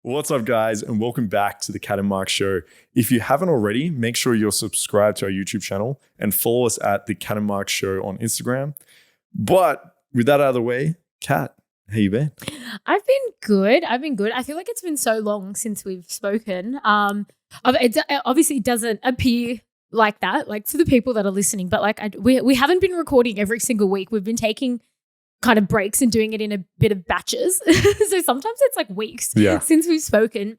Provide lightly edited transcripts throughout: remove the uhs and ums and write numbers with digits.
What's up, guys, and welcome back to the Kat and Mark Show. If you haven't already, make sure you're subscribed to our YouTube channel and follow us at the Kat and Mark Show on Instagram. But with that out of the way, Kat, how you been? I've been good. I feel like it's been so long since we've spoken. It obviously doesn't appear like that, like for the people that are listening, but like we haven't been recording every single week. We've been taking kind of breaks and doing it in a bit of batches. So sometimes it's like weeks since we've spoken.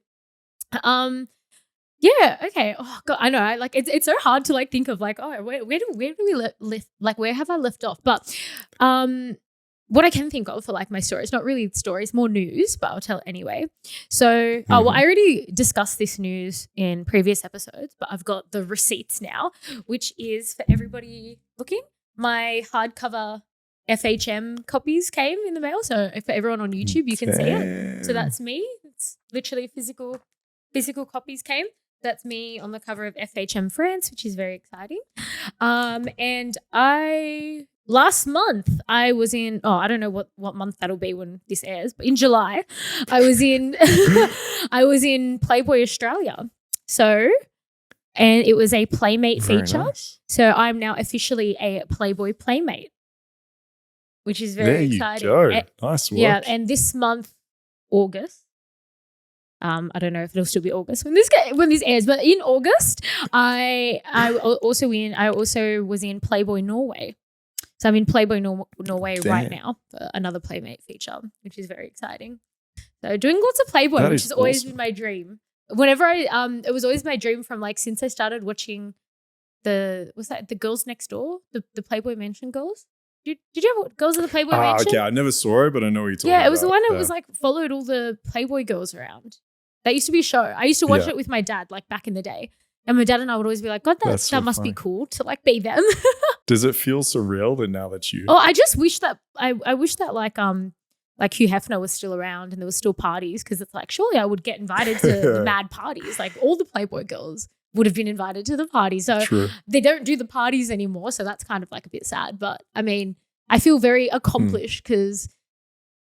Yeah, okay. Oh God, I know. Like it's so hard to like think of like, oh, where do we lift? Like where have I left off? But what I can think of for like my story, it's not really stories, more news, but I'll tell it anyway. So, I already discussed this news in previous episodes, but I've got the receipts now, which is for everybody looking. My hardcover FHM copies came in the mail. So for everyone on YouTube, you can see it. So that's me. It's literally physical copies came. That's me on the cover of FHM France, which is very exciting. And last month I was in, I don't know what month that'll be when this airs, but in July I was in Playboy Australia. So, and it was a Playmate feature. Nice. So I'm now officially a Playboy Playmate, which is very exciting. There you go. Nice work. Yeah, and this month, August, I don't know if it'll still be August when this airs, but in August, I also was in Playboy Norway. So I'm in Playboy Norway right now for another Playmate feature, which is very exciting. So doing lots of Playboy, which has always been my dream. Whenever it was always my dream from like since I started watching the Girls Next Door, the Playboy Mansion girls. Did you have Girls of the Playboy Mansion? Okay, I never saw it, but I know what you're talking about. Yeah, it was the one that was like followed all the Playboy girls around. That used to be a show. I used to watch it with my dad like back in the day. And my dad and I would always be like, God, that must be cool to like be them. Does it feel surreal that now that you... Oh, I just wish that I wish that like Hugh Hefner was still around and there was still parties, because it's like surely I would get invited to the mad parties. Like all the Playboy girls would have been invited to the party. So they don't do the parties anymore. So that's kind of like a bit sad. But I mean, I feel very accomplished because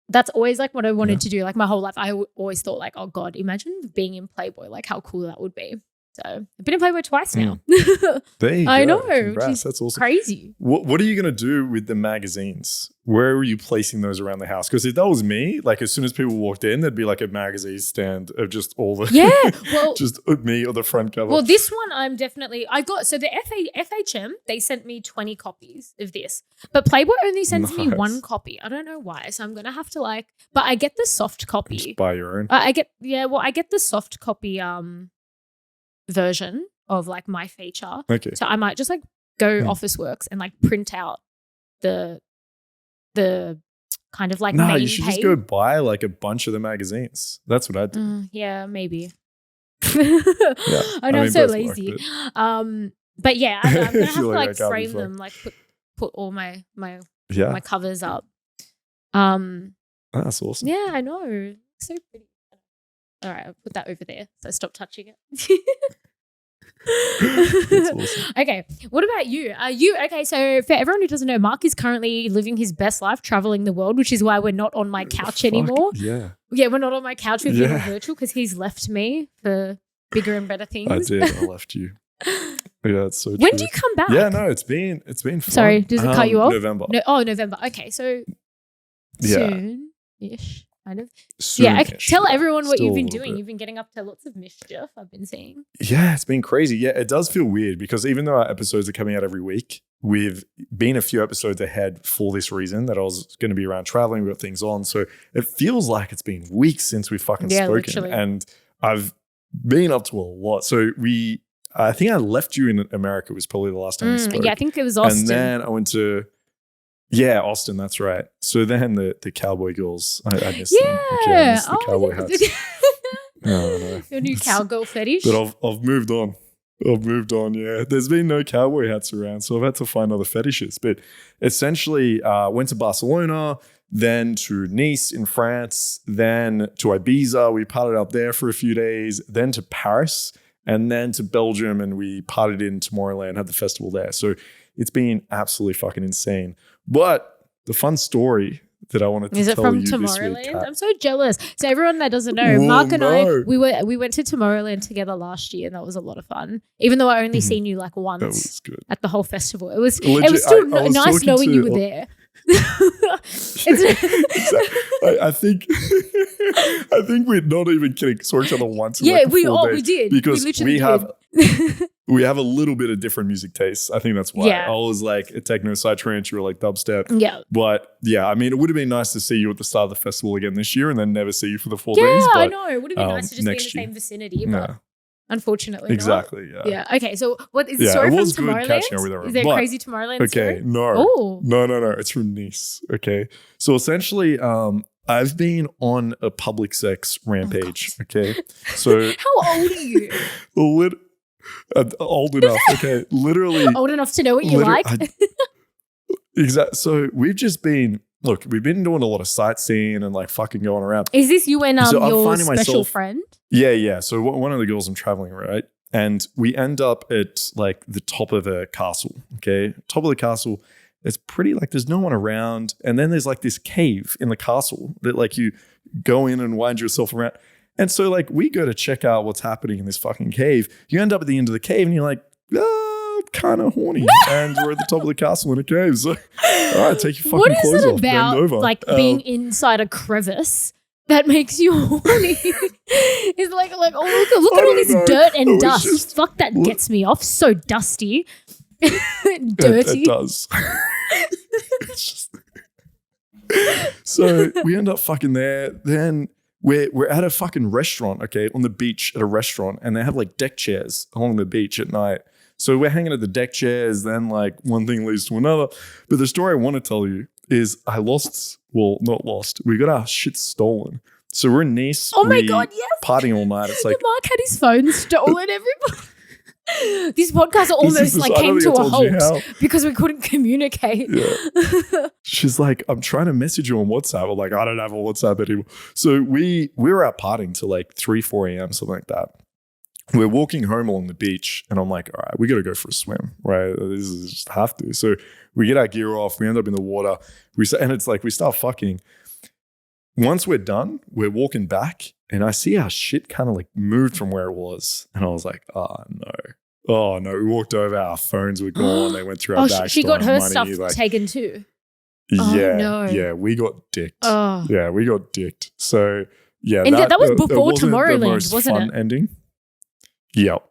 that's always like what I wanted to do. Like my whole life, I always thought like, oh God, imagine being in Playboy, like how cool that would be. So I've been in Playboy twice now. There you go. I know. Congrats. That's awesome. Crazy. What are you going to do with the magazines? Where are you placing those around the house? Because if that was me, like as soon as people walked in, there'd be like a magazine stand of just all the just me or the front cover. Well, this one so the FHM, they sent me 20 copies of this, but Playboy only sends me one copy. I don't know why. So I'm going to have to but I get the soft copy. Just buy your own. I get the soft copy version of like my feature. Okay. So I might just like go Officeworks and like print out the kind of like main you should page. just go buy like a bunch of the magazines. That's what I'd do. Yeah, maybe. I know, I'm so lazy. But yeah, I'm gonna have to like frame them, like put all my covers up. That's awesome. Yeah, I know. So pretty. All right, I'll put that over there. So stop touching it. That's awesome. Okay, what about you? Okay? So for everyone who doesn't know, Mark is currently living his best life, traveling the world, which is why we're not on my couch anymore. Yeah, we're not on my couch with people virtual because he's left me for bigger and better things. I did. I left you. Yeah, it's so true. When do you come back? Yeah, no, it's been fun. Sorry, does it cut you off? November. November. Okay, so soon-ish. Kind of. Soon-ish. Okay. Tell everyone what Still you've been doing. You've been getting up to lots of mischief, I've been seeing. Yeah, it's been crazy. Yeah, it does feel weird because even though our episodes are coming out every week, we've been a few episodes ahead for this reason that I was going to be around traveling. We've got things on. So it feels like it's been weeks since we've fucking spoken. Literally. And I've been up to a lot. So I think I left you in America was probably the last time we spoke. Yeah, I think it was Austin. And then I went to... Yeah, Austin, that's right. So then the cowboy girls, I miss them. Okay, I miss the cowboy hats. No. Your new cowgirl fetish? But I've moved on. Yeah. There's been no cowboy hats around, so I've had to find other fetishes. But essentially, went to Barcelona, then to Nice in France, then to Ibiza. We partied up there for a few days, then to Paris, and then to Belgium, and we partied in Tomorrowland, had the festival there. So it's been absolutely fucking insane. But the fun story that I wanted to Is it tell from you this week, Tomorrowland? Kat. I'm so jealous. So everyone that doesn't know, Well, Mark and I, no. we went to Tomorrowland together last year, and that was a lot of fun. Even though I only Mhm. seen you like That once was good. at the whole festival, it was Legit, still I was nice talking knowing to- you were there. I think I think we're not even kidding. Saw each other once. In Yeah, like the we 4 days we did because literally we have a little bit of different music tastes. I think that's why. Yeah. I was like a techno psytrance, you were like dubstep. Yeah. But yeah, I mean, it would have been nice to see you at the start of the festival again this year, and then never see you for the 4 Yeah, days. But I know. It would have been nice to just be in the next year. same vicinity, but Yeah, unfortunately, exactly. Yeah. not. Yeah. Okay. So, what is the Yeah, story it from was good Tomorrowland? catching up with everyone, Is there a but- crazy Tomorrowland Okay. story? No. Oh. No. It's from Nice. Okay. So essentially, I've been on a public sex rampage. Okay. So How old are you? old enough. Okay. Literally. Old enough to know what you like? Exactly. So we've been doing a lot of sightseeing and like fucking going around. Is this you and So I'm your finding special myself- friend? Yeah. So one of the girls I'm traveling, right? And we end up at like the top of a castle. Okay. Top of the castle. It's pretty like there's no one around. And then there's like this cave in the castle that like you go in and wind yourself around. And so like we go to check out what's happening in this fucking cave. You end up at the end of the cave and you're like, kind of horny. And we're at the top of the castle in a cave. So all right, take your fucking What is clothes it off, bend about over. like being inside a crevice that makes you horny? It's like oh look I at all don't this know. dirt and It was dust. just- Fuck, that gets me off. So dusty. Dirty. It does. It's just- so we end up fucking there. Then we're at a fucking restaurant, okay, on the beach at a restaurant, and they have like deck chairs along the beach at night. So we're hanging at the deck chairs. Then like one thing leads to another. But the story I want to tell you is not lost. We got our shit stolen. So we're in Nice. Oh my we God, yes. Partying all night. It's like Mark had his phone stolen, everybody. This podcast almost like I don't came to think I a told you halt how. because we couldn't communicate. Yeah. She's like, I'm trying to message you on WhatsApp. I'm like, I don't have a WhatsApp anymore. So we were out partying till like 3, 4 a.m., something like that. We're walking home along the beach and I'm like, all right, we got to go for a swim, right? This is just have to. So we get our gear off. We end up in the water. And it's like we start fucking. Once we're done, we're walking back and I see our shit kind of like moved from where it was. And I was like, oh no. We walked over, our phones were gone. They went through our bags. She got her money, stuff like, taken too. Yeah, no. yeah, we got dicked. Oh. Yeah, we got dicked. So yeah, And that was before wasn't the Tomorrowland, most wasn't fun it? ending. Yep.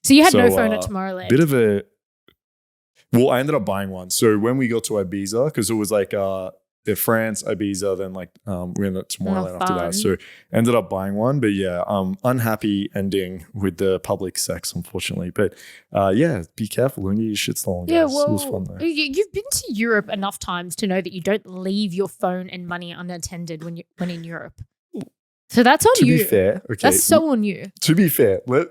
So you had no So, phone at Tomorrowland. Bit of a. Well, I ended up buying one. So when we got to Ibiza, because it was like France, Ibiza, then like we ended up Tomorrowland after fun. that. So ended up buying one, but yeah, unhappy ending with the public sex, unfortunately. But yeah, be careful, don't get your shit stolen. Yeah, Guys. It was well, fun though. you've been to Europe enough times to know that you don't leave your phone and money unattended when in Europe. So that's on To you. be fair, okay. That's so on you. To be fair, let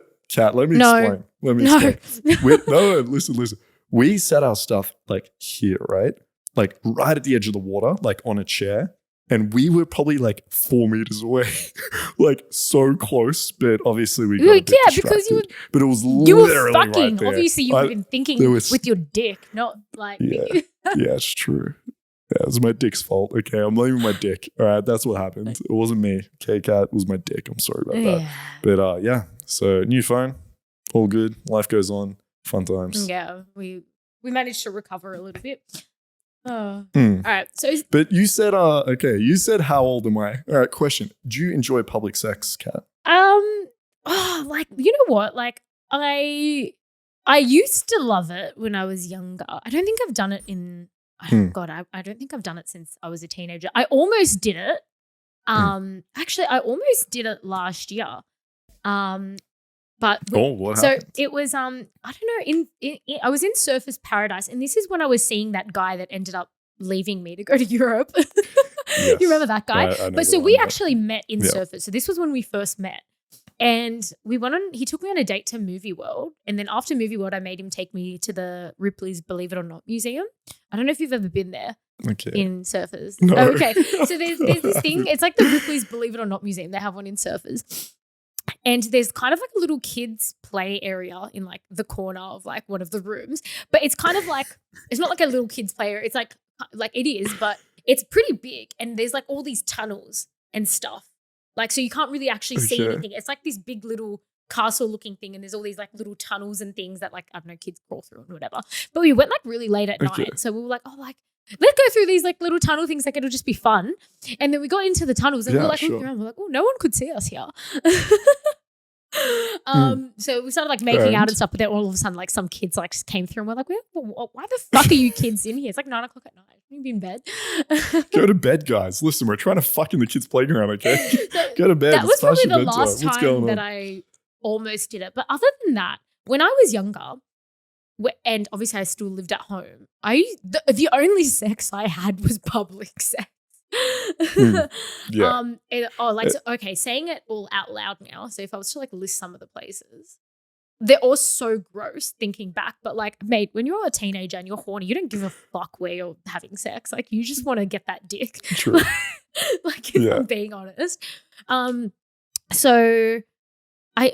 me No. explain. Let me No. explain. No, listen. We set our stuff like here, right? Like right at the edge of the water, like on a chair. And we were probably like 4 meters away, like so close. But obviously we got a bit Yeah, because you distracted. But it was You were literally fucking. right there. Obviously, you've been thinking there was- with your dick, not like. Yeah. Yeah, it's true. Yeah, it was my dick's fault. Okay, I'm blaming my dick. All right, that's what happened. It wasn't me. Okay, Kat, it was my dick. I'm sorry about that. Yeah. But yeah, so new phone, all good. Life goes on. Fun times. Yeah, we managed to recover a little bit. Oh. Hmm. All right. So But you said, you said how old am I? All right, question. Do you enjoy public sex, Kat? like you know what? Like I used to love it when I was younger. I don't think I've done it in God, I don't think I've done it since I was a teenager. I almost did it. Actually I almost did it last year. But What so happened? it was I don't know in I was in Surfers Paradise, and this is when I was seeing that guy that ended up leaving me to go to Europe. Yes. You remember that guy? I know But the so one, we yeah. actually met in Yeah. Surfers. So this was when we first met. And he took me on a date to Movie World. And then after Movie World, I made him take me to the Ripley's Believe It or Not Museum. I don't know if you've ever been there Okay. in Surfers. No. Oh, okay. So there's this thing. It's like the Ripley's Believe It or Not Museum. They have one in Surfers. And there's kind of like a little kids play area in like the corner of like one of the rooms. But it's kind of like, it's not like a little kids play area. It's like like it is, but it's pretty big, and there's like all these tunnels and stuff. Like, so you can't really actually see anything. It's like this big little castle looking thing, and there's all these like little tunnels and things that like, I don't know, kids crawl through and whatever. But we went like really late at night. So we were like, oh, like, let's go through these like little tunnel things. Like, it'll just be fun. And then we got into the tunnels and we were like looking around. We're like, oh, no one could see us here. So we started like making out and stuff, but then all of a sudden like some kids like just came through and we're like, why the fuck are you kids in here? It's like 9 o'clock at night. You be in bed. Go to bed, guys. Listen, we're trying to fuck in the kids' playground, okay? Go to bed. That was probably the last time that I almost did it. But other than that, when I was younger, and obviously I still lived at home, the only sex I had was public sex. Yeah. Okay, saying it all out loud now. So if I was to like list some of the places, they're all so gross thinking back. But like, mate, when you're a teenager and you're horny, you don't give a fuck where you're having sex. Like, you just want to get that dick. True. Like, if I'm being honest. So I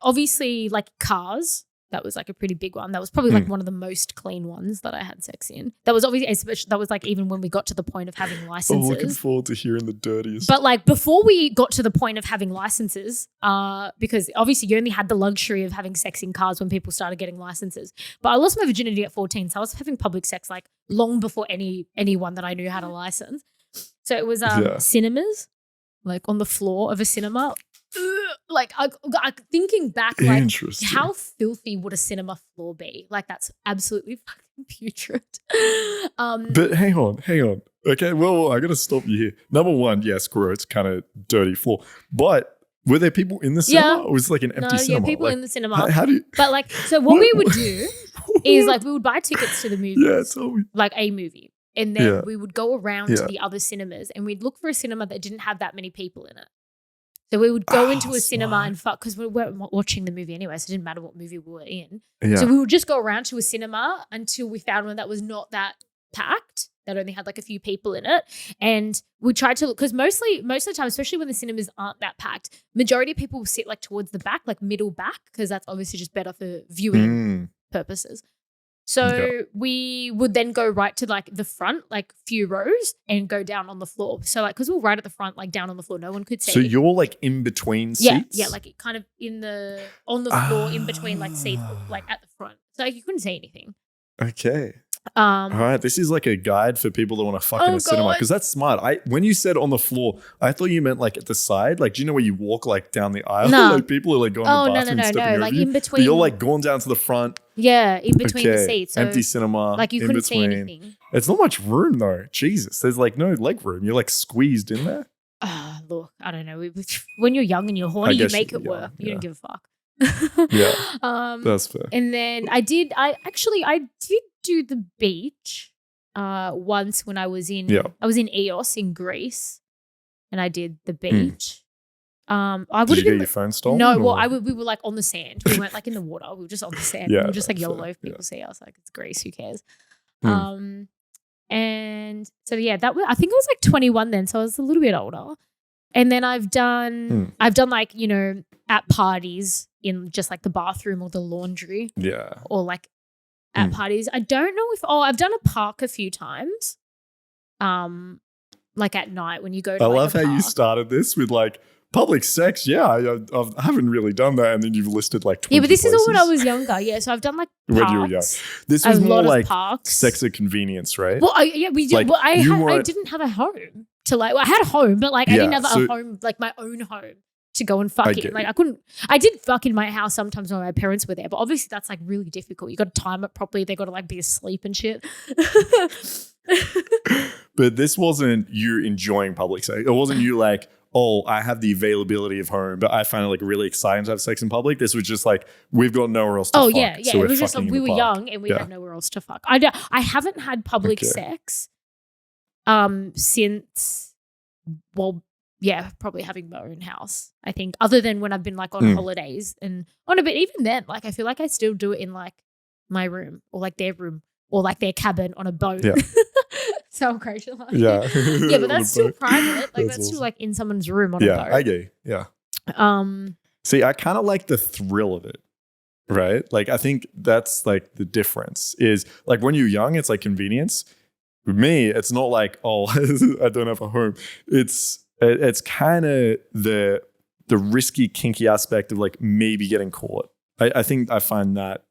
obviously like cars. That was like a pretty big one. That was probably like one of the most clean ones that I had sex in. That was obviously, especially, that was like even when we got to the point of having licenses. I'm looking forward to hearing the dirtiest. But like before we got to the point of having licenses, because obviously you only had the luxury of having sex in cars when people started getting licenses. But I lost my virginity at 14, so I was having public sex like long before anyone that I knew had a license. So it was cinemas, like on the floor of a cinema. Like I thinking back, like how filthy would a cinema floor be? Like, that's absolutely fucking putrid. But hang on. Okay, well, I gotta stop you here. Number one, yes, gross, kind of dirty floor. But were there people in the cinema? Or was it like an empty cinema? Yeah, people like, in the cinema. How do you? But like, so what we would do is like we would buy tickets to the movies. Yeah, tell me. Like a movie. And then we would go around to the other cinemas and we'd look for a cinema that didn't have that many people in it. So we would go into a cinema and fuck, because we weren't watching the movie anyway, so it didn't matter what movie we were in. Yeah. So we would just go around to a cinema until we found one that was not that packed, that only had like a few people in it. And we tried to look, because most of the time, especially when the cinemas aren't that packed, majority of people will sit like towards the back, like middle back, because that's obviously just better for viewing purposes. So we would then go right to like the front, like few rows, and go down on the floor. So like, because we're right at the front, like down on the floor, no one could see. So you're like in between seats? Yeah, like kind of on the floor in between like seats, like at the front. So you couldn't see anything. Okay. All right, this is like a guide for people that want to fuck in a cinema, because that's smart. When you said on the floor, I thought you meant like at the side. Like, do you know where you walk like down the aisle? No. Like people are like going to the bathroom, stepping over like you. in between. But you're like going down to the front. Yeah, in between the seats. So empty cinema. Like you couldn't see anything. It's not much room though. Jesus, there's like no leg room. You're like squeezed in there. Look, I don't know. When you're young and you're horny, you make it work. You don't give a fuck. Yeah, that's fair. And then I did do the beach once when I was in Eos in Greece, and I did the beach. I would did you get your phone stolen? No, well, we were like on the sand. We weren't like in the water. We were just on the sand. We were just like YOLO if people see us. Like, it's Greece, who cares? And so I think I was like 21 then, so I was a little bit older. And then I've done like, you know, at parties in just like the bathroom or the laundry. Yeah. Or like at parties. I don't know if I've done a park a few times. Like at night when you go to I love how you started this with like public sex. Yeah, I haven't really done that, and then you've listed like 20 but this places. is all when I was younger. Yeah, so I've done like parks. When you were young. This was more like sex at convenience, right? Well, we did. Like, well, I didn't have a home to like. Well, I had a home, but like I didn't have a home, like my own home to go and fuck in. Like I couldn't. I did fuck in my house sometimes when my parents were there, but obviously that's like really difficult. You got to time it properly. They got to like be asleep and shit. But this wasn't you enjoying public sex. It wasn't you like, oh, I have the availability of home, but I find it like really exciting to have sex in public. This was just like, we've got nowhere else to fuck. Yeah. So it was just like we were young and we had nowhere else to fuck. I haven't had public sex since, probably having my own house, I think, other than when I've been like on holidays and but even then, like I feel like I still do it in like my room or like their room or like their cabin on a boat. Yeah. So crazy. Yeah. Yeah, but that's still private. Like that's still like in someone's room on a boat. I get you. Yeah. See, I kind of like the thrill of it. Right? Like I think that's like the difference is like when you're young, it's like convenience. with me, it's not like, oh, I don't have a home. It's kind of the risky, kinky aspect of like maybe getting caught. I think I find that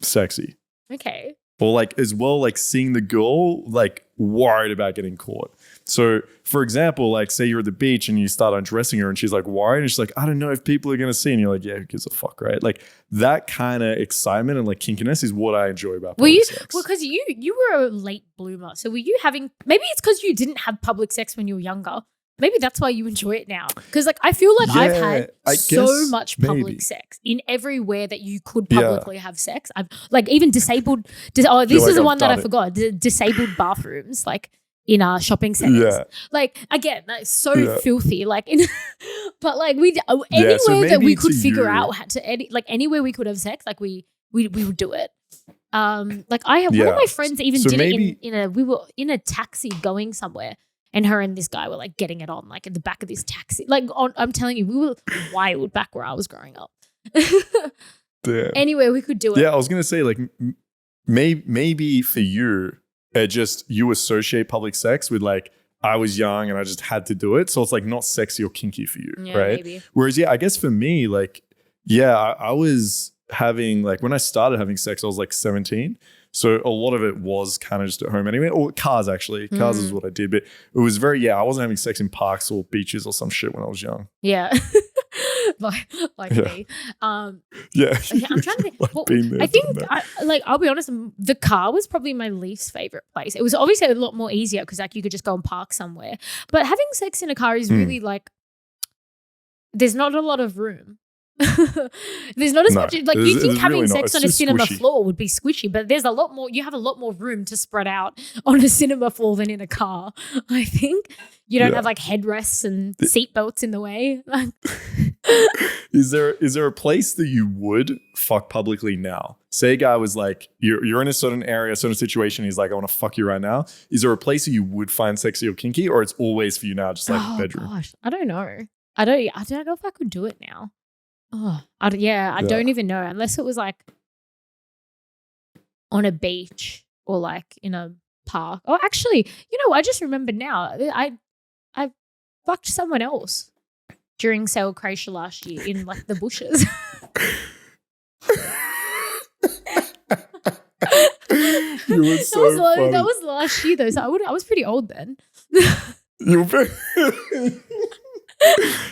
sexy. Okay. Or like as well, like seeing the girl like worried about getting caught. So for example, like say you're at the beach and you start undressing her and she's like worried and she's like, I don't know if people are going to see. And you're like, yeah, who gives a fuck, right? Like that kind of excitement and like kinkiness is what I enjoy about public sex. Well, because you were a late bloomer. So were you having, maybe it's because you didn't have public sex when you were younger. Maybe that's why you enjoy it now. Because like I feel like I've had so much public sex in everywhere that you could publicly have sex. I've like even disabled. This is the one that I forgot. Disabled bathrooms, like in our shopping centers. Yeah. Like again, that's so filthy. Like, but like anywhere that we could figure out how to anywhere we could have sex, like we would do it. Like I have one of my friends even did it we were in a taxi going somewhere. And her and this guy were like getting it on, like in the back of this taxi. Like I'm telling you, we were wild back where I was growing up. Damn. Anyway, we could do it. Yeah, I was gonna say like maybe for you, you associate public sex with like I was young and I just had to do it, so it's like not sexy or kinky for you, right? Maybe. Whereas I guess for me, like I was having like when I started having sex, I was like 17. So a lot of it was kind of just at home anyway, or cars actually. Cars is what I did, but it was I wasn't having sex in parks or beaches or some shit when I was young. Yeah. like me. I'm trying to think. Well, I think, I'll be honest, the car was probably my least favorite place. It was obviously a lot more easier because like you could just go and park somewhere. But having sex in a car is really like, there's not a lot of room. There's not as much like you think having really sex on a cinema floor would be squishy, but there's a lot more. You have a lot more room to spread out on a cinema floor than in a car. I think you don't have like headrests and seat belts in the way. Is there a place that you would fuck publicly now? Say a guy was like, you're in a certain area, a certain situation. He's like, I want to fuck you right now. Is there a place that you would find sexy or kinky, or it's always for you now, just like the bedroom? Gosh, I don't know. I don't know if I could do it now. Oh, I don't even know unless it was like on a beach or like in a park. Oh, actually, I just remembered now. I fucked someone else during Sale Croatia last year in like the bushes. You were so funny. That was last year though, so I was pretty old then. You were very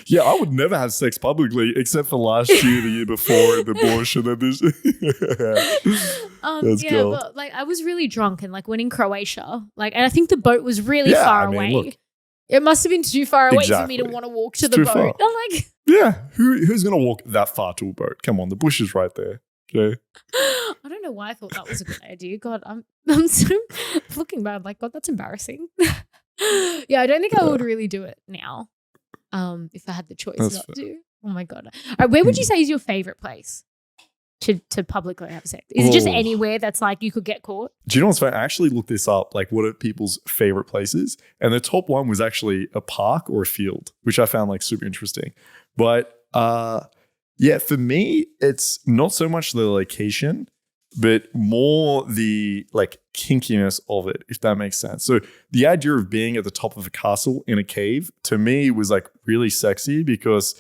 yeah, I would never have sex publicly except for last year, the year before, in the bush, and then this. But like I was really drunk and like went in Croatia, and I think the boat was really far away. Look, it must have been too far away for me to want to walk to the boat. I'm like, yeah, who's gonna walk that far to a boat? Come on, the bush is right there. Okay. I don't know why I thought that was a good idea. God, I'm so looking back. Like, God, that's embarrassing. Yeah, I don't think I would really do it now. If I had the choice not to. Oh my God. All right, where would you say is your favorite place to publicly have sex? Is it just anywhere that's like you could get caught? Do you know what's funny? I actually looked this up, like what are people's favorite places? And the top one was actually a park or a field, which I found like super interesting. But for me, it's not so much the location, but more the like kinkiness of it, if that makes sense. So the idea of being at the top of a castle in a cave to me was like really sexy because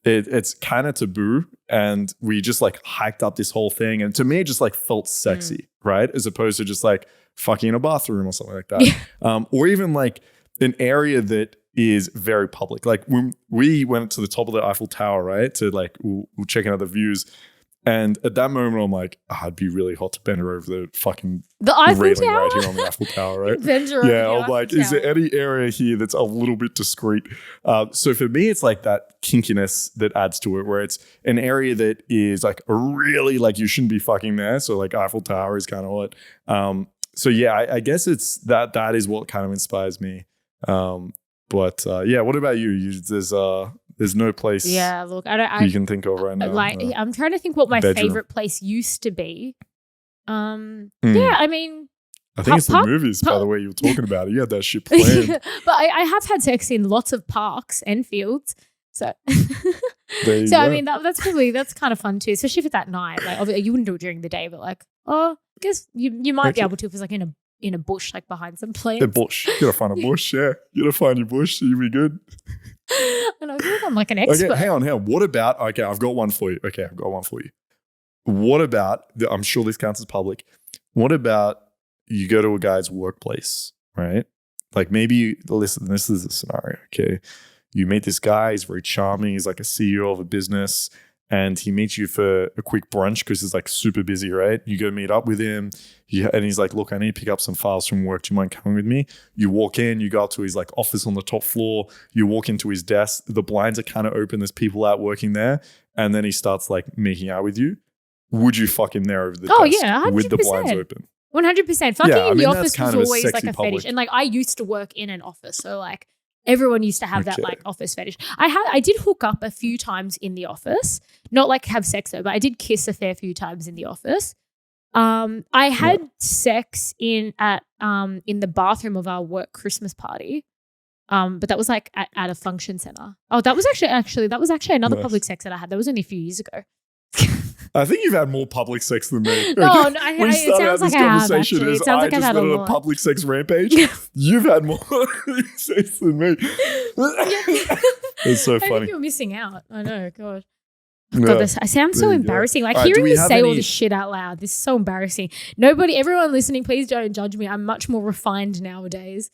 it's kind of taboo, and we just like hiked up this whole thing, and to me it just like felt sexy, right? As opposed to just like fucking in a bathroom or something like that. Or even like an area that is very public. Like when we went to the top of the Eiffel Tower, right? To like we'll checking out the views. And at that moment, I'm like, it'd be really hot to bend her over the Eiffel railing Tower? right here on the Eiffel Tower, right? Bend her over the I'm like, is there any area here that's a little bit discreet? So for me, it's like that kinkiness that adds to it, where it's an area that is like a really like you shouldn't be fucking there. So like Eiffel Tower is kind of hot. So yeah, I guess it's that is what kind of inspires me. What about you? There's no place. Yeah, look, you can think of right now. Like, I'm trying to think what my favorite place used to be. Yeah, I mean, I think it's the movies. By the way, you were talking about it. You had that shit planned. But I have had sex in lots of parks and fields. So, I mean, that's kind of fun too, especially if it's at night. Like, obviously, you wouldn't do it during the day, but like, I guess you might be able to if it's like in a in a bush, like behind some plants. The bush. You gotta find a bush. Yeah, you gotta find your bush. You'll be good. And I feel like I'm like an expert. Okay, hang on. What about? Okay, I've got one for you. What about? I'm sure this counts as public. What about you go to a guy's workplace, right? Like maybe listen. This is a scenario. Okay, you meet this guy. He's very charming. He's like a CEO of a business. And he meets you for a quick brunch because he's like super busy, right? You go meet up with him and he's like, look, I need to pick up some files from work. Do you mind coming with me? You walk in, you go up to his like office on the top floor. You walk into his desk. The blinds are kind of open. There's people out working there. And then he starts like making out with you. Would you fuck him there over the desk? Yeah, 100%. With the blinds open? 100%. Fucking in the office was always like a public fetish. And like I used to work in an office. So like everyone used to have that like office fetish. I did hook up a few times in the office, not like have sex though, but I did kiss a fair few times in the office. I had sex in the bathroom of our work Christmas party. But that was like at a function center. Oh, that was actually another public sex that I had. That was only a few years ago. I think you've had more public sex than me. No, it sounds like I have, actually. It sounds like I've had a lot. A public sex rampage. You've had more sex than me. It's so funny. I think you're missing out. I know, God. God, I sound so embarrassing. Like hearing you say all this shit out loud, this is so embarrassing. Everyone listening, please don't judge me. I'm much more refined nowadays.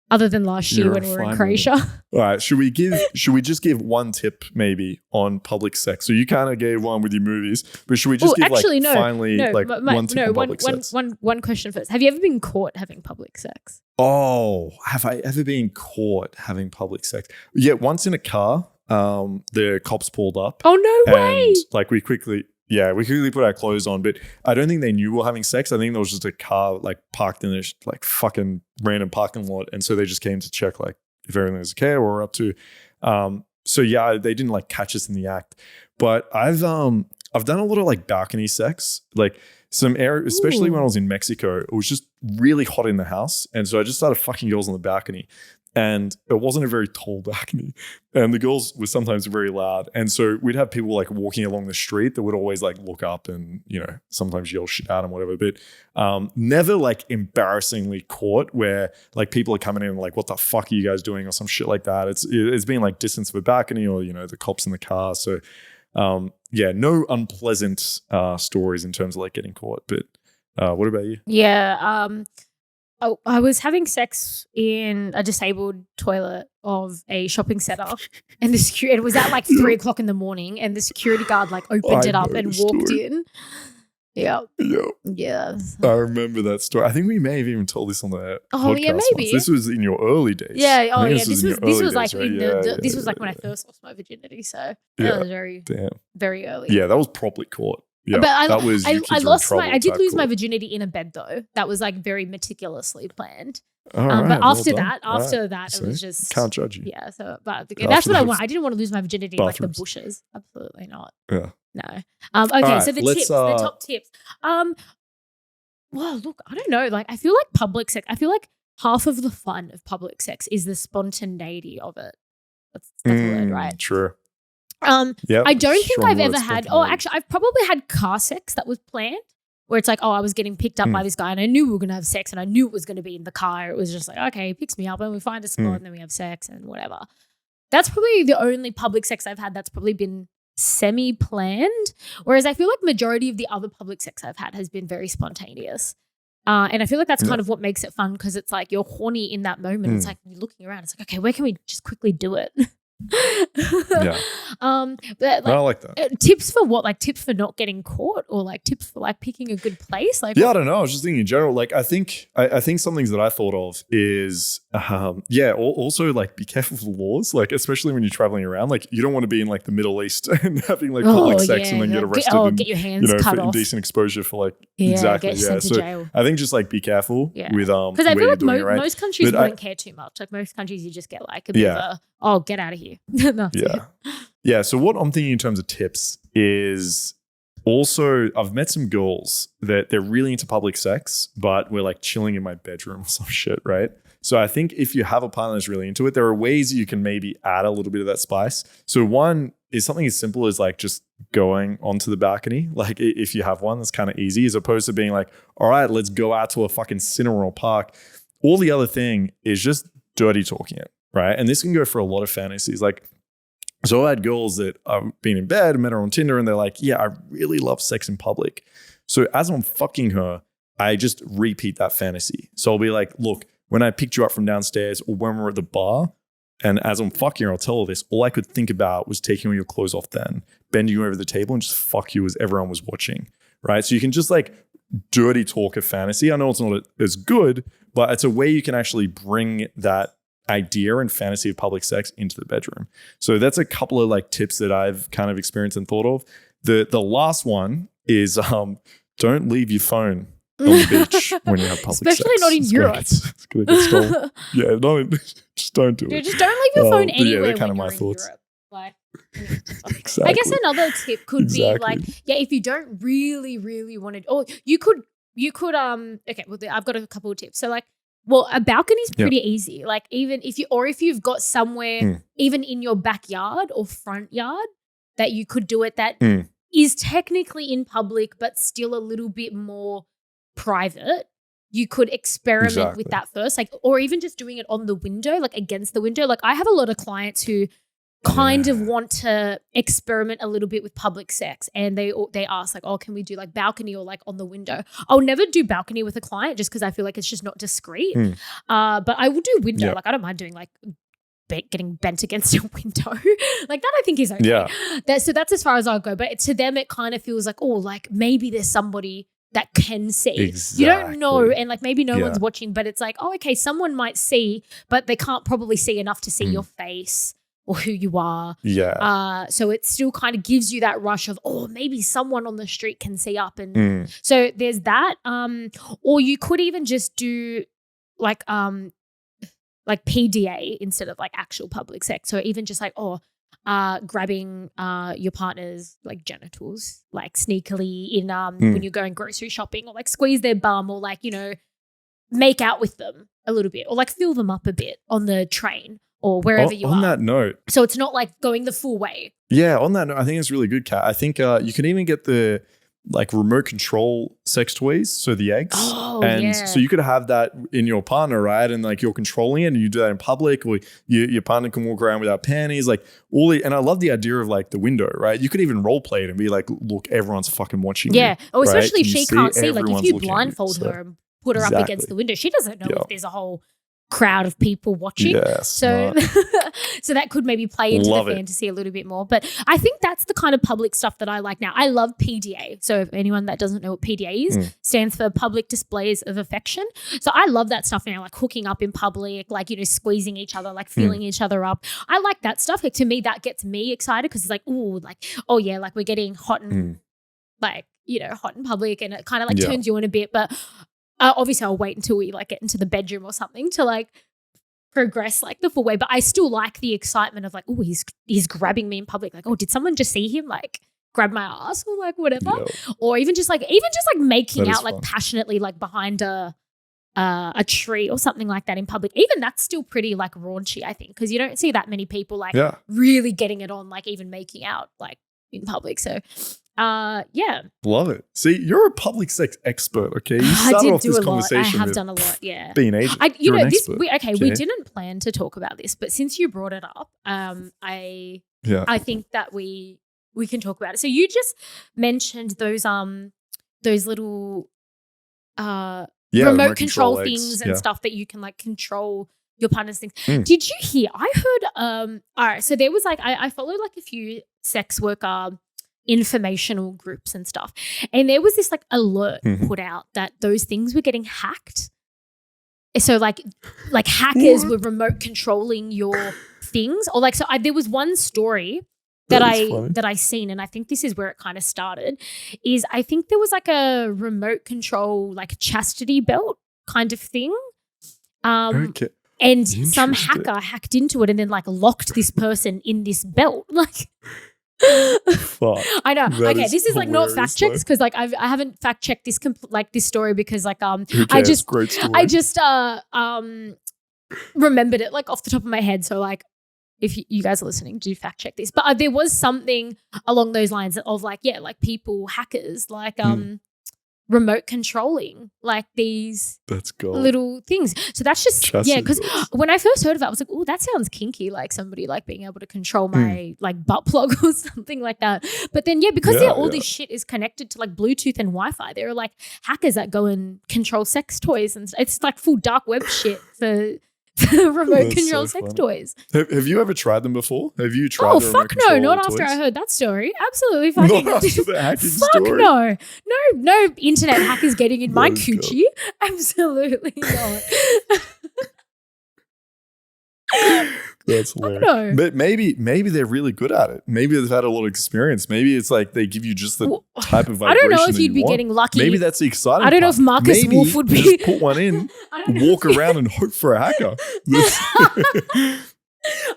Other than last year when we were in Croatia. All right. Should we just give one tip maybe on public sex? So you kind of gave one with your movies, but should we just give one tip on public sex? One question first. Have you ever been caught having public sex? Oh, have I ever been caught having public sex? Yeah, once in a car, the cops pulled up. Oh, no way. And like we quickly put our clothes on, but I don't think they knew we were having sex. I think there was just a car like parked in this like fucking random parking lot. And so they just came to check like if everything was okay or what we're up to. So yeah, they didn't like catch us in the act. But I've done a lot of like balcony sex, like some air, especially when I was in Mexico. It was just really hot in the house. And so I just started fucking girls on the balcony. And it wasn't a very tall balcony. And the girls were sometimes very loud. And so we'd have people like walking along the street that would always like look up and, you know, sometimes yell shit at them, whatever. But never like embarrassingly caught where like people are coming in and like, what the fuck are you guys doing or some shit like that. It's been like distance of a balcony or, you know, the cops in the car. So no unpleasant stories in terms of like getting caught. But what about you? Yeah. I was having sex in a disabled toilet of a shopping center, and it was at like 3 o'clock in the morning, and the security guard like opened it up and walked in. Yeah. Yeah. I remember that story. I think we may have even told this on the podcast. Yeah, maybe. Once. This was in your early days. Yeah. Oh, yeah. This was like this was like when I first lost my virginity. So that was very early. Yeah, that was probably caught. Yeah, but I did lose my call. virginity in a bed though. That was like very meticulously planned. Right, but after well that, it was just can't judge you. Yeah, so but that's what I want. I didn't want to lose my virginity in like the bushes. Absolutely not. Yeah. No. Okay, right, so the top tips. Well, look, I don't know. Like, I feel like public sex. I feel like half of the fun of public sex is the spontaneity of it. That's the word, right? True. I don't think I've ever had. Oh, actually, I've probably had car sex that was planned, where it's like, I was getting picked up by this guy, and I knew we were gonna have sex, and I knew it was gonna be in the car. It was just like, okay, he picks me up, and we find a spot, and then we have sex, and whatever. That's probably the only public sex I've had that's probably been semi-planned. Whereas I feel like majority of the other public sex I've had has been very spontaneous. And I feel like that's kind of what makes it fun, because it's like you're horny in that moment. It's like you're looking around. It's like, okay, where can we just quickly do it? Yeah. But like, I like that. Tips for what? Like tips for not getting caught, or like tips for like picking a good place? Like, I don't know. I was just thinking in general. Like, I think some things that I thought of is, also like be careful of the laws. Like, especially when you're traveling around. Like, you don't want to be in like the Middle East and having like public sex and then get arrested. And get your hands cut off. Indecent exposure for like exactly. Get sent to jail. I think just like be careful with because I feel like most countries wouldn't care too much. Like most countries, you just get like a bit of a, get out of here. Yeah. So what I'm thinking in terms of tips is also I've met some girls that they're really into public sex, but we're like chilling in my bedroom or some shit, right? So I think if you have a partner that's really into it, there are ways you can maybe add a little bit of that spice. So one is something as simple as like just going onto the balcony. Like if you have one, that's kind of easy, as opposed to being like, all right, let's go out to a fucking cinema or park. All the other thing is just dirty talking it, right? And this can go for a lot of fantasies. Like, so I had girls that I've been in bed, met her on Tinder, and they're like, yeah, I really love sex in public. So as I'm fucking her, I just repeat that fantasy. So I'll be like, look, when I picked you up from downstairs or when we're at the bar, and as I'm fucking her, I'll tell her this, all I could think about was taking all your clothes off then, bending you over the table and just fuck you as everyone was watching, right? So you can just like dirty talk a fantasy. I know it's not as good, but it's a way you can actually bring that idea and fantasy of public sex into the bedroom. So that's a couple of like tips that I've kind of experienced and thought of. The last one is don't leave your phone on the beach when you have public Especially sex. not in Europe. It's gonna get stolen. Yeah, no, just don't do it. Dude, just don't leave your phone anywhere. Yeah, they're kind when of my you're thoughts. in Europe. Like, Exactly. I guess another tip could be like, yeah, if you don't really want to, or you could, okay, well, I've got a couple of tips. So like, well, a balcony is pretty easy. Like even if you've got somewhere, even in your backyard or front yard that you could do it that is technically in public, but still a little bit more private. You could experiment with that first, like, or even just doing it on the window, like against the window. Like I have a lot of clients who kind of want to experiment a little bit with public sex, and they ask like, oh, can we do like balcony or like on the window? I'll never do balcony with a client just because I feel like it's just not discreet. But I will do window. Like I don't mind doing like getting bent against a window. Like that I think is okay. So that's as far as I'll go. But to them it kind of feels like, oh, like maybe there's somebody that can see. Exactly. You don't know, and like maybe no one's watching, but it's like, oh, okay, someone might see, but they can't probably see enough to see your face or who you are. So it still kind of gives you that rush of, oh, maybe someone on the street can see up. And so there's that. Or you could even just do like PDA instead of like actual public sex. So even just like, grabbing your partner's like genitals, like sneakily in when you're going grocery shopping, or like squeeze their bum, or like, you know, make out with them a little bit, or like fill them up a bit on the train or wherever you are. On that note. So it's not like going the full way. Yeah, on that note, I think it's really good, Kat. I think you can even get the like remote control sex toys, so the eggs. So you could have that in your partner, right? And like you're controlling it, and you do that in public, or your partner can walk around without panties, like and I love the idea of like the window, right? You could even role play it and be like, look, everyone's fucking watching you. Oh, especially if she can't see, like if you looking blindfold her and put her up against the window, she doesn't know if there's a whole crowd of people watching. So that could maybe play into the fantasy a little bit more. But I think that's the kind of public stuff that I like now. I love PDA. So if anyone that doesn't know what PDA is, stands for public displays of affection. So I love that stuff now, like hooking up in public, like, you know, squeezing each other, like feeling each other up. I like that stuff. Like, to me, that gets me excited because it's like, ooh, like, oh yeah, like we're getting hot and like, you know, hot in public, and it kind of like turns you on a bit. But obviously I'll wait until we like get into the bedroom or something to like progress like the full way. But I still like the excitement of like, oh, he's grabbing me in public. Like, oh, did someone just see him like grab my ass or like whatever? Or even just like making out like passionately like behind a tree or something like that in public. Even that's still pretty like raunchy, I think, because you don't see that many people like really getting it on, like even making out like in public. So love it. See, you're a public sex expert, okay? You started off this conversation. I have done a lot, being agent. We didn't plan to talk about this, but since you brought it up, I think that we can talk about it. So you just mentioned those little remote control things and stuff that you can like control your partner's things. Did you hear? I heard all right, so there was like I followed like a few sex worker informational groups and stuff, and there was this like alert put out that those things were getting hacked. So like hackers were remote controlling your things, or like, so there was one story that I seen, and I think this is where it kind of started, is I think there was like a remote control like chastity belt kind of thing. And some hacker hacked into it and then like locked this person in this belt. Like, fuck. I know. Okay, this is like not fact checked because like I haven't fact checked this this story because like I just remembered it like off the top of my head. So like if you guys are listening, do fact check this. But there was something along those lines of like, yeah, like people, hackers, like remote controlling, like these little things. So that's just, because when I first heard of it, I was like, oh, that sounds kinky, like somebody like being able to control my like butt plug or something like that. But then, because all this shit is connected to like Bluetooth and Wi-Fi, there are like hackers that go and control sex toys, and it's like full dark web shit for remote control sex toys. Have you ever tried them before? Have you tried? Oh fuck no! Not after I heard that story. Absolutely fucking not after the hacking fuck story. No internet hackers getting in my coochie. Absolutely not. That's hilarious. No. But maybe they're really good at it. Maybe they've had a lot of experience. Maybe it's like they give you just the type of vibration. I don't know if that you'd be want. getting lucky. Maybe that's the exciting I don't know part. if Markus Maybe Wolf would be. just put one in, walk around and hope for a hacker.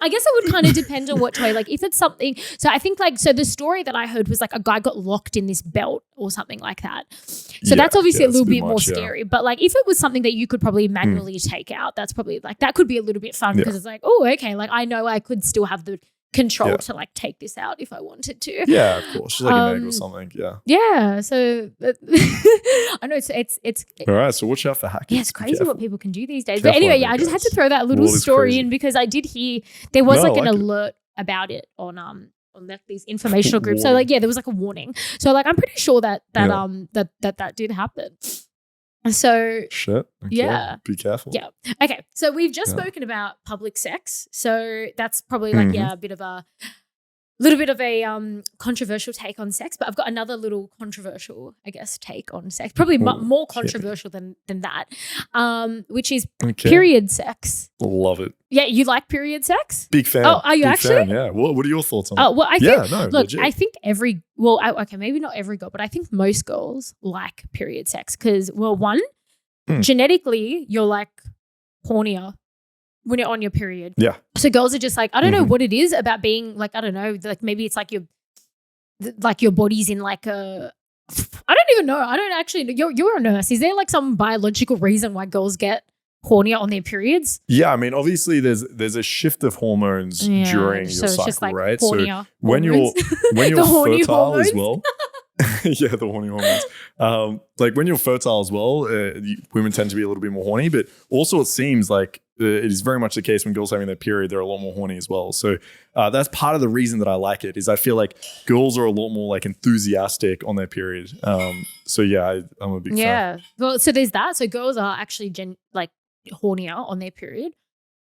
I guess it would kind of depend on what toy. Like if it's something, so I think so the story that I heard was like a guy got locked in this belt or something like that. So that's obviously a little bit more scary. But like if it was something that you could probably manually take out, that's probably like, that could be a little bit fun because it's like, oh, okay. Like I know I could still have the control to like take this out if I wanted to. Yeah, of course. Just like an egg or something. Yeah. Yeah. So I know it's all right. So watch out for hackers. Yeah, it's crazy what people can do these days. But anyway, I just had to throw that little story in because I did hear there was an alert about it on like these informational groups. So like there was like a warning. So like I'm pretty sure that did happen. So shit. Okay. Be careful. Yeah. Okay. So we've just spoken about public sex. So that's probably like a little bit of a controversial take on sex, but I've got another little controversial, I guess, take on sex. Probably more controversial than that, which is period sex. Love it. Yeah, you like period sex? Big fan. Oh, are you Big actually? Fan, yeah. What are your thoughts on it? Oh, well, I think, look, legit. I think maybe not every girl, but I think most girls like period sex because, well, one, genetically, you're like hornier when you're on your period. Yeah. So girls are just like, I don't know what it is about being like, I don't know, like maybe it's like your body's in like a, I don't even know. I don't actually, you're a nurse. Is there like some biological reason why girls get hornier on their periods? Yeah, I mean, obviously there's a shift of hormones during your cycle, just like right? So when you're fertile hormones. as well. Yeah, the horny hormones. Like when you're fertile as well, women tend to be a little bit more horny, but also it seems like it is very much the case when girls are having their period, they're a lot more horny as well. So that's part of the reason that I like it is I feel like girls are a lot more like enthusiastic on their period. So yeah, I'm a big fan. Yeah. Well, so there's that. So girls are actually like hornier on their period.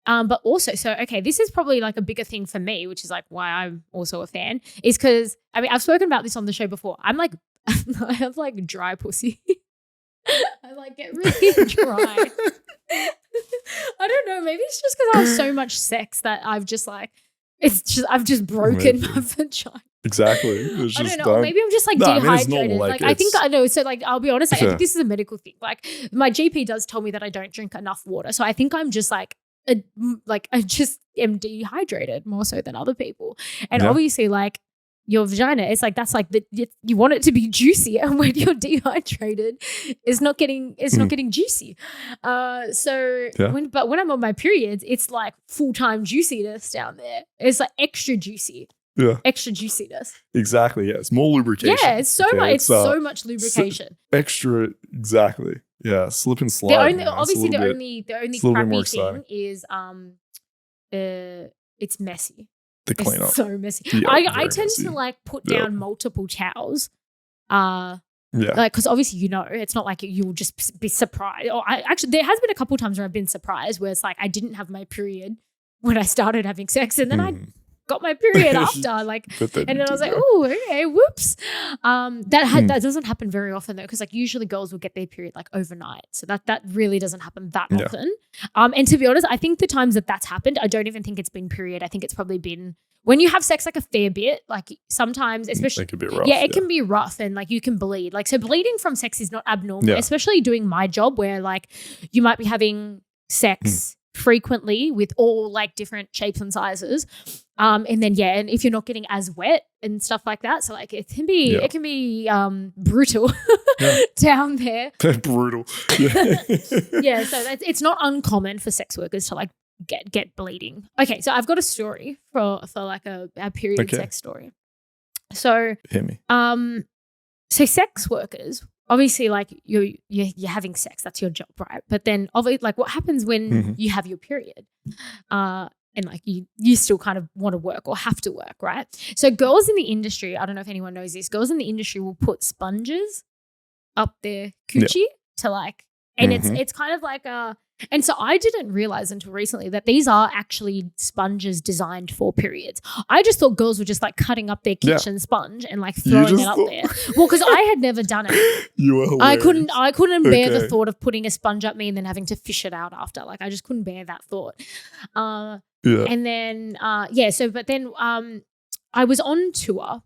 But also, so, okay, this is probably like a bigger thing for me, which is like why I'm also a fan, is because, I mean, I've spoken about this on the show before. I'm like, I have like dry pussy. I like get really dry. I don't know. Maybe it's just because I have so much sex that I've just like, I've just broken my vagina. Exactly. I don't know. Maybe I'm just like dehydrated. I mean, like I think I know. So like I'll be honest. I think this is a medical thing. Like my GP does tell me that I don't drink enough water. So I think I'm just like I just am dehydrated more so than other people. And obviously like your vagina, it's like that's like you want it to be juicy, and when you're dehydrated, it's not getting juicy. When I'm on my periods, it's like full-time juiciness down there. It's like extra juicy. Yeah. Extra juiciness. Exactly. Yeah. It's more lubrication. Yeah, it's so much. It's so much lubrication. Extra. Exactly. Yeah. Slip and slide. The only crappy thing is it's messy. The cleanup. It's so messy. Yeah, I tend to like put down multiple towels. Like because obviously it's not like you'll just be surprised. Or actually there has been a couple times where I've been surprised where it's like I didn't have my period when I started having sex, and then I got my period after, like, and then I was like, oh, okay, whoops. That doesn't happen very often though, because like usually girls will get their period like overnight, so that really doesn't happen that often. And to be honest, I think the times that's happened, I don't even think it's been period. I think it's probably been when you have sex like a fair bit, like sometimes, especially, it can be rough. Yeah, it can be rough, and like you can bleed. Like so, bleeding from sex is not abnormal, especially doing my job where like you might be having sex frequently with all like different shapes and sizes. And then and if you're not getting as wet and stuff like that, so like it can be brutal down there. Brutal. So it's not uncommon for sex workers to like get bleeding. Okay, so I've got a story for like a period sex story. So hit me. So sex workers, obviously, like you're having sex, that's your job, right? But then obviously, like what happens when you have your period? And like you still kind of want to work or have to work, right? So girls in the industry, I don't know if anyone knows this, girls in the industry will put sponges up their coochie to like, and it's kind of like and so I didn't realize until recently that these are actually sponges designed for periods. I just thought girls were just like cutting up their kitchen sponge and like throwing it up there. Well, because I had never done it. You were hilarious. I couldn't bear the thought of putting a sponge up me and then having to fish it out after. Like I just couldn't bear that thought. And then but then I was on tour.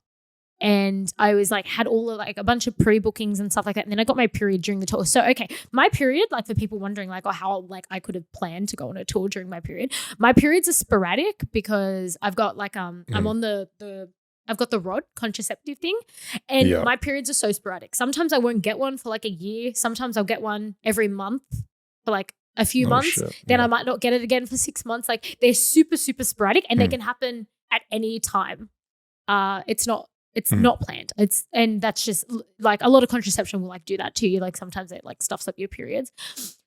And I was like, had all of like a bunch of pre-bookings and stuff like that. And then I got my period during the tour. So, okay, my period, like for people wondering like, how like I could have planned to go on a tour during my period. My periods are sporadic because I've got like, I'm on I've got the rod contraceptive thing and my periods are so sporadic. Sometimes I won't get one for like a year. Sometimes I'll get one every month for like a few months. Then I might not get it again for 6 months. Like they're super, super sporadic and they can happen at any time. It's not planned. And that's just like a lot of contraception will like do that to you. Like sometimes it like stuffs up your periods.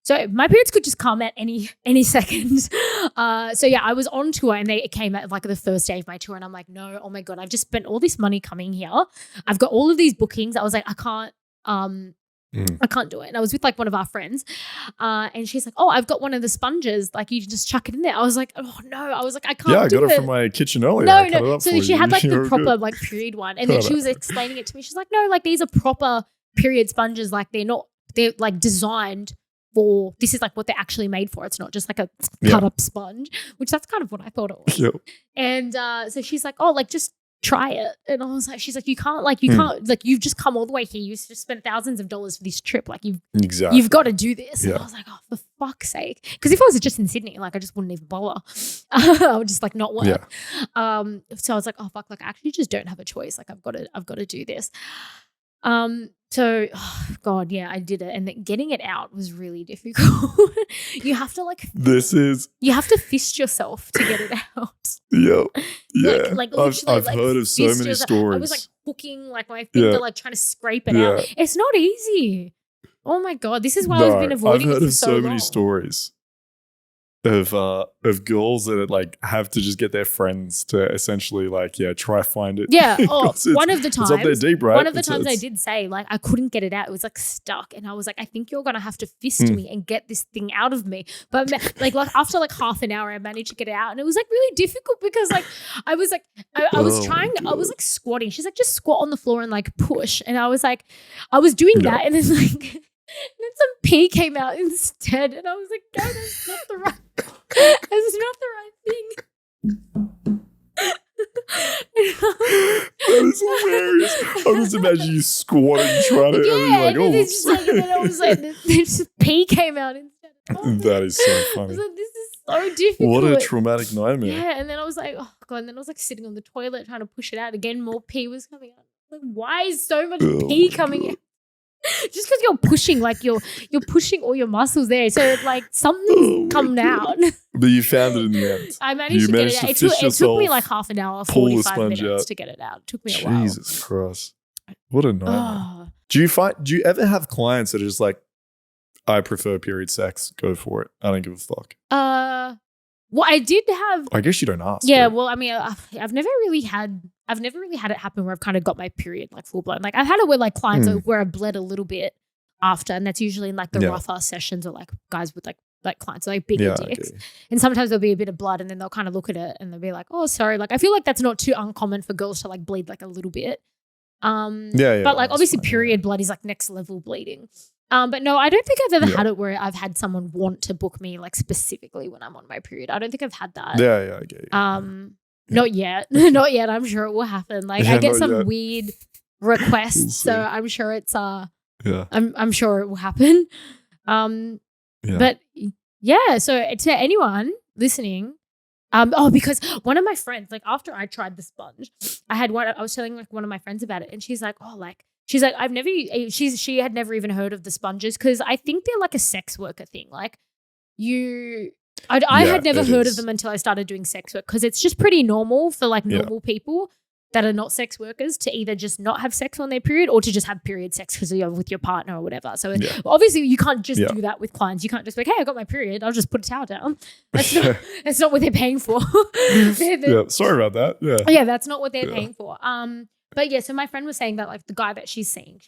So my periods could just come at any second. So yeah, I was on tour and it came at like the first day of my tour and I'm like, no, oh my God, I've just spent all this money coming here. I've got all of these bookings. I was like, I can't do it. And I was with like one of our friends and she's like, oh, I've got one of the sponges. Like you can just chuck it in there. I was like, oh no. I was like, I can't do it. Yeah, I got it from my kitchen earlier. No. So she had like the proper like period one. And then she was explaining it to me. She's like, no, like these are proper period sponges. Like they're like designed for, this is like what they're actually made for. It's not just like a cut up sponge, which that's kind of what I thought it was. Yep. And so she's like, oh, like just try it. And I was like, she's like, you can't, like you've just come all the way here. You just spent thousands of dollars for this trip. Like you've got to do this. And I was like, oh, for fuck's sake. Because if I was just in Sydney, like I just wouldn't even bother. I would just like not work. Yeah. So I was like, oh fuck, like I actually just don't have a choice. Like I've got to do this. So, oh God, yeah, I did it. And then getting it out was really difficult. You have to you have to fist yourself to get it out. Yep. Yeah. Like I've heard of so many stories. I was like hooking like my finger, like trying to scrape it out. It's not easy. Oh my God. This is why I've been avoiding it for so long. I've heard of so many stories of girls that like have to just get their friends to essentially like try find it. Yeah. Oh, one of the times. It's up there deep, right? One of the times I did say like I couldn't get it out. It was like stuck, and I was like, I think you're gonna have to fist me and get this thing out of me. But like after like half an hour, I managed to get it out, and it was like really difficult because like I was like I was trying. I was like squatting. She's like, just squat on the floor and like push, and I was like, I was doing that, and then like. And then some pee came out instead, and I was like, "No, that's not the right. That's not the right thing." That is hilarious. I just imagine you squatting, trying to. Yeah, like, and then I was like, this pee came out instead. That is so funny. I was like, this is so difficult. What a traumatic nightmare. Yeah, and then I was like, oh God, and then I was like sitting on the toilet trying to push it out again. More pee was coming out. Like, why is so much pee coming out? Just because you're pushing, like you're pushing all your muscles there, so like something's coming out. But you found it in the end. I managed to get it out. It took me like half an hour, 45 minutes to get it out. It took me a while. Jesus Christ, what a nightmare! Do you ever have clients that are just like, I prefer period sex, go for it, I don't give a fuck? Well, I did have. I guess you don't ask. Yeah, well, I mean, I've never really had it happen where I've kind of got my period like full blown. Like I've had it with like clients where I bled a little bit after, and that's usually in like the rougher sessions or like guys with like clients like bigger dicks. Okay. And sometimes there'll be a bit of blood, and then they'll kind of look at it and they'll be like, "Oh, sorry." Like I feel like that's not too uncommon for girls to like bleed like a little bit. But like obviously period blood is like next level bleeding. But no, I don't think I've ever had it where I've had someone want to book me like specifically when I'm on my period. I don't think I've had that. Yeah, I get you. Not yet. Not yet. I'm sure it will happen. Like I get some weird requests, so I'm sure it's I'm sure it will happen. But yeah, so to anyone listening, because one of my friends, like after I tried the sponge, I was telling like one of my friends about it, and she's like, she had never even heard of the sponges because I think they're like a sex worker thing. Like I had never it heard is. of them until I started doing sex work, because it's just pretty normal for like normal people that are not sex workers to either just not have sex on their period or to just have period sex because you're with your partner or whatever. So obviously you can't just do that with clients. You can't just be like, hey, I got my period, I'll just put a towel down. That's not what they're paying for. Sorry about that. Yeah, that's not what they're paying for. But yeah, so my friend was saying that like the guy that she's seeing,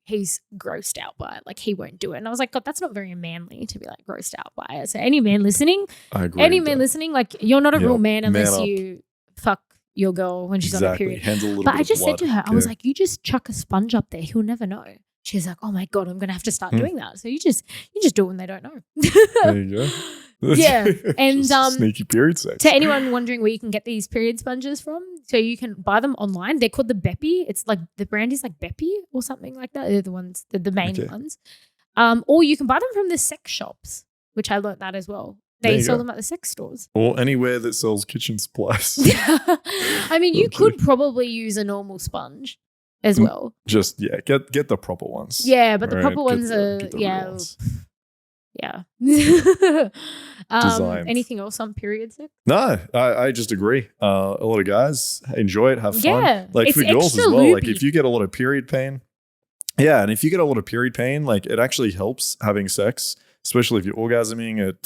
he's grossed out by it. Like he won't do it. And I was like, God, that's not very manly to be like grossed out by it. So any man listening, like you're not a real man unless you fuck your girl when she's on her period. But I just said to her, I was like, you just chuck a sponge up there, he'll never know. She's like, oh my God, I'm gonna have to start doing that. So you just do it when they don't know. There you go. Yeah. And sneaky period sex. To anyone wondering where you can get these period sponges from, so you can buy them online. They're called the Beppy. It's like the brand is like Beppy or something like that. They're the ones, the main ones. Or you can buy them from the sex shops, which I learned that as well. They sell them at the sex stores. Or anywhere that sells kitchen supplies. I mean, you could probably use a normal sponge as well. Just, get the proper ones. Yeah, but the proper ones are, ones. Yeah. Designed. Anything else on period sex? No, I just agree. A lot of guys enjoy it, have fun. Yeah, like it's for girls as well. loopy. Like if you get a lot of period pain, and if you get a lot of period pain, like it actually helps having sex, especially if you're orgasming. It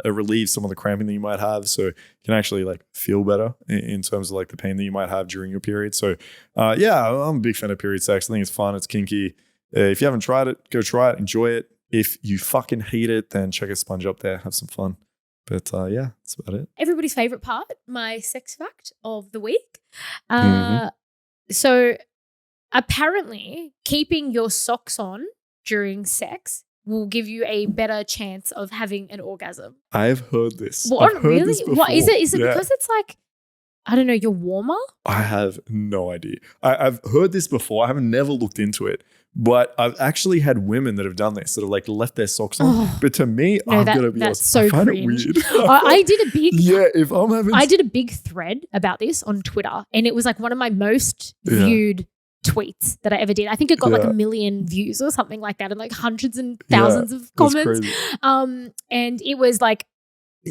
relieves some of the cramping that you might have, so you can actually like feel better in terms of like the pain that you might have during your period. So I'm a big fan of period sex. I think it's fun, it's kinky. If you haven't tried it, go try it, enjoy it. If you fucking hate it, then check a sponge up there, have some fun. But that's about it. Everybody's favorite part, my sex fact of the week. So apparently keeping your socks on during sex will give you a better chance of having an orgasm. I've heard this. What, really? What is it? Is it because it's like, I don't know, you're warmer? I have no idea. I've heard this before. I haven't never looked into it. But I've actually had women that have done this, that have like left their socks on. But to me, I'm gonna be honest, so I find cringe. it weird. I did a big if I'm having I did a big thread about this on Twitter, and it was like one of my most viewed tweets that I ever did. I think it got like 1 million views or something like that, and like hundreds and thousands of comments. And it was like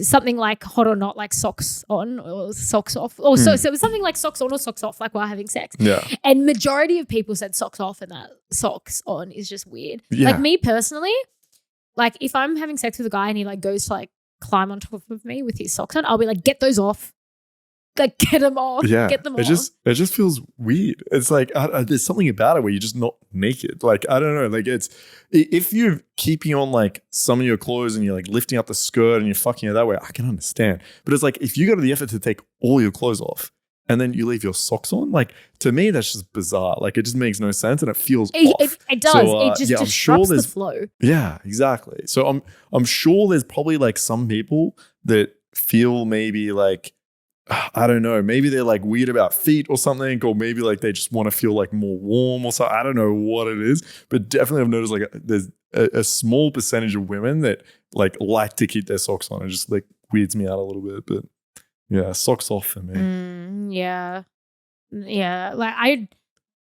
something like hot or not, like socks on or socks off. Or so it was something like socks on or socks off, like while having sex. Yeah. And majority of people said socks off, and that socks on is just weird. Yeah. Like me personally, like if I'm having sex with a guy and he like goes to like climb on top of me with his socks on, I'll be like, get those off. Like get them off. Yeah. Get them off. It just feels weird. It's like there's something about it where you're just not naked. Like I don't know. Like it's if you're keeping on like some of your clothes and you're like lifting up the skirt and you're fucking it that way, I can understand. But it's like if you go to the effort to take all your clothes off and then you leave your socks on, like to me that's just bizarre. Like it just makes no sense and it feels off. It does. So, it just disrupts the flow. Yeah, exactly. So I'm sure there's probably like some people that feel maybe like, I don't know, maybe they're like weird about feet or something, or maybe like they just want to feel like more warm or something. I don't know what it is, but definitely I've noticed like there's a small percentage of women that like to keep their socks on. It just like weirds me out a little bit, but yeah, socks off for me. Yeah. Like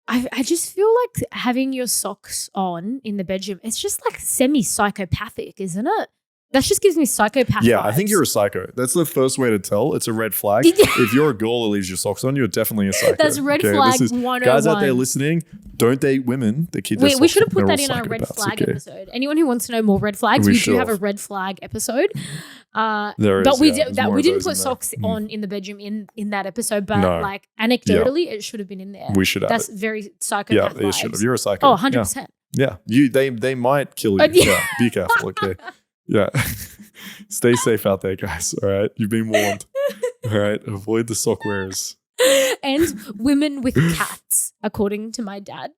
I just feel like having your socks on in the bedroom, it's just like semi-psychopathic, isn't it? That just gives me psychopath vibes. I think you're a psycho. That's the first way to tell. It's a red flag. If you're a girl that leaves your socks on, you're definitely a psycho. That's red flag 101. Guys out there listening, don't date women that keep their socks on. We should have put that in our red flag episode. Anyone who wants to know more red flags, we do have a red flag episode. There is, but we didn't put socks on in the bedroom in that episode, but like anecdotally, it should have been in there. We should have. That's very psychopath vibes. Yeah, it should have. You're a psycho. Oh, 100%. Yeah. They might kill you. Yeah. Be careful, okay? Yeah. Stay safe out there, guys. All right. You've been warned. All right. Avoid the sock wearers. And women with cats, according to my dad.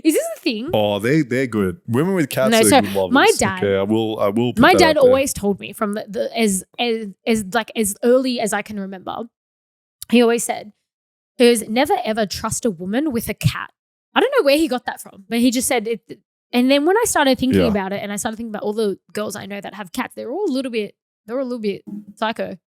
Is this a thing? Oh, they're good. Women with cats are good lovers. My dad. Okay, I will put my that dad out there. always told me from as early as I can remember. He always said, he goes, never ever trust a woman with a cat. I don't know where he got that from, but he just said it. And then when I started thinking about it, and I started thinking about all the girls I know that have cats, they're all a little bit psycho.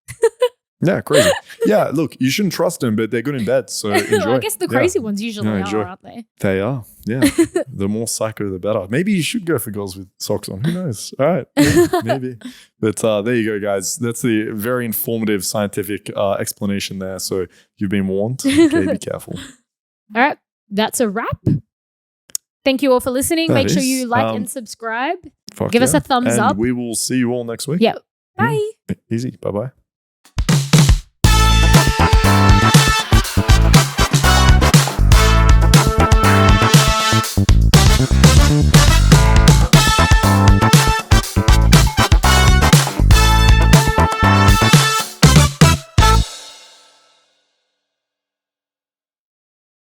Yeah, crazy. Yeah, look, you shouldn't trust them, but they're good in bed, so enjoy. I guess the crazy ones usually enjoy. are, aren't they? They are, yeah. The more psycho, the better. Maybe you should go for girls with socks on. Who knows? All right, maybe. But there you go, guys. That's the very informative scientific explanation there. So you've been warned. Okay, be careful. All right, that's a wrap. Thank you all for listening. Make sure you like and subscribe. Give us a thumbs up. We will see you all next week. Yeah. Bye. Easy. Bye-bye.